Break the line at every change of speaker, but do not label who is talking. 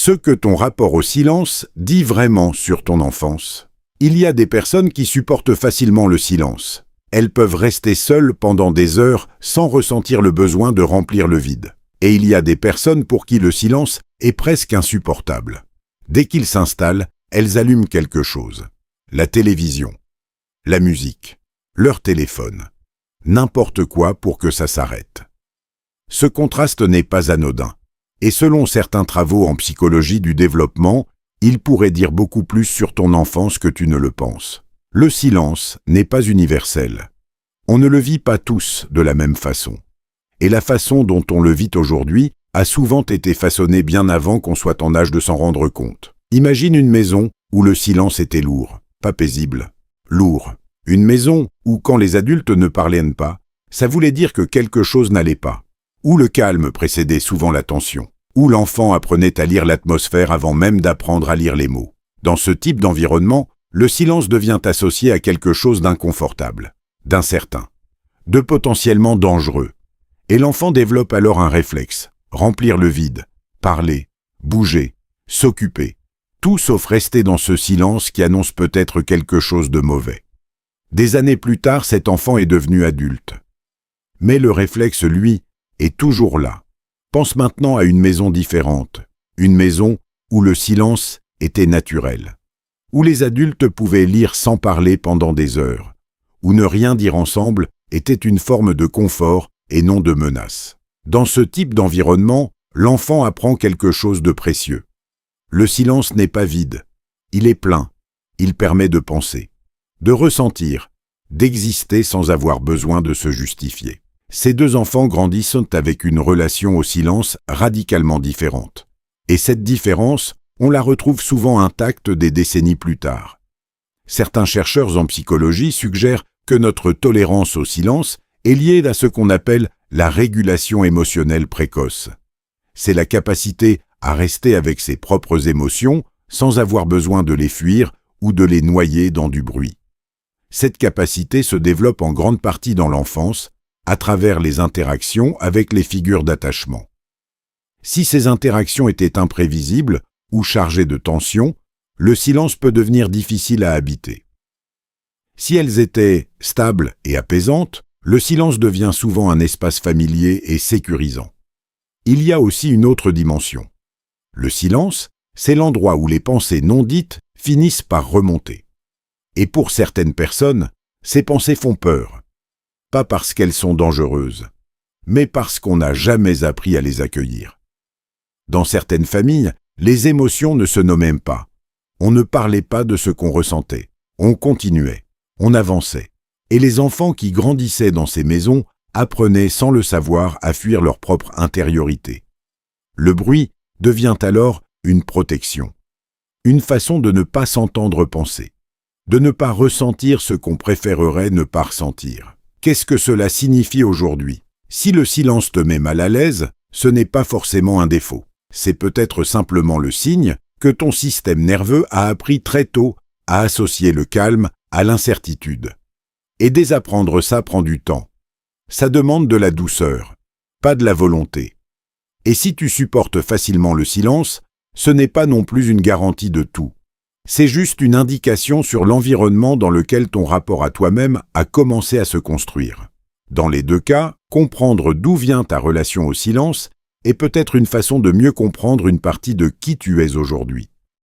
Ce que ton rapport au silence dit vraiment sur ton enfance. Il y a des personnes qui supportent facilement le silence. Elles peuvent rester seules pendant des heures sans ressentir le besoin de remplir le vide. Et il y a des personnes pour qui le silence est presque insupportable. Dès qu'il s'installe, elles allument quelque chose. La télévision, la musique, leur téléphone, n'importe quoi pour que ça s'arrête. Ce contraste n'est pas anodin. Et selon certains travaux en psychologie du développement, il pourrait dire beaucoup plus sur ton enfance que tu ne le penses. Le silence n'est pas universel. On ne le vit pas tous de la même façon. Et la façon dont on le vit aujourd'hui a souvent été façonnée bien avant qu'on soit en âge de s'en rendre compte. Imagine une maison où le silence était lourd, pas paisible, lourd. Une maison où, quand les adultes ne parlaient pas, ça voulait dire que quelque chose n'allait pas. Où le calme précédait souvent la tension. Où l'enfant apprenait à lire l'atmosphère avant même d'apprendre à lire les mots. Dans ce type d'environnement, le silence devient associé à quelque chose d'inconfortable, d'incertain, de potentiellement dangereux. Et l'enfant développe alors un réflexe, remplir le vide, parler, bouger, s'occuper, tout sauf rester dans ce silence qui annonce peut-être quelque chose de mauvais. Des années plus tard, cet enfant est devenu adulte. Mais le réflexe, lui, est toujours là. Pense maintenant à une maison différente, une maison où le silence était naturel, où les adultes pouvaient lire sans parler pendant des heures, où ne rien dire ensemble était une forme de confort et non de menace. Dans ce type d'environnement, l'enfant apprend quelque chose de précieux. Le silence n'est pas vide, il est plein, il permet de penser, de ressentir, d'exister sans avoir besoin de se justifier. Ces deux enfants grandissent avec une relation au silence radicalement différente. Et cette différence, on la retrouve souvent intacte des décennies plus tard. Certains chercheurs en psychologie suggèrent que notre tolérance au silence est liée à ce qu'on appelle la régulation émotionnelle précoce. C'est la capacité à rester avec ses propres émotions sans avoir besoin de les fuir ou de les noyer dans du bruit. Cette capacité se développe en grande partie dans l'enfance, à travers les interactions avec les figures d'attachement. Si ces interactions étaient imprévisibles ou chargées de tension, le silence peut devenir difficile à habiter. Si elles étaient stables et apaisantes, le silence devient souvent un espace familier et sécurisant. Il y a aussi une autre dimension. Le silence, c'est l'endroit où les pensées non dites finissent par remonter. Et pour certaines personnes, ces pensées font peur. Pas parce qu'elles sont dangereuses, mais parce qu'on n'a jamais appris à les accueillir. Dans certaines familles, les émotions ne se nommaient pas. On ne parlait pas de ce qu'on ressentait. On continuait, on avançait. Et les enfants qui grandissaient dans ces maisons apprenaient sans le savoir à fuir leur propre intériorité. Le bruit devient alors une protection, une façon de ne pas s'entendre penser, de ne pas ressentir ce qu'on préférerait ne pas ressentir. Qu'est-ce que cela signifie aujourd'hui? Si le silence te met mal à l'aise, ce n'est pas forcément un défaut. C'est peut-être simplement le signe que ton système nerveux a appris très tôt à associer le calme à l'incertitude. Et désapprendre ça prend du temps. Ça demande de la douceur, pas de la volonté. Et si tu supportes facilement le silence, ce n'est pas non plus une garantie de tout. C'est juste une indication sur l'environnement dans lequel ton rapport à toi-même a commencé à se construire. Dans les deux cas, comprendre d'où vient ta relation au silence est peut-être une façon de mieux comprendre une partie de qui tu es aujourd'hui.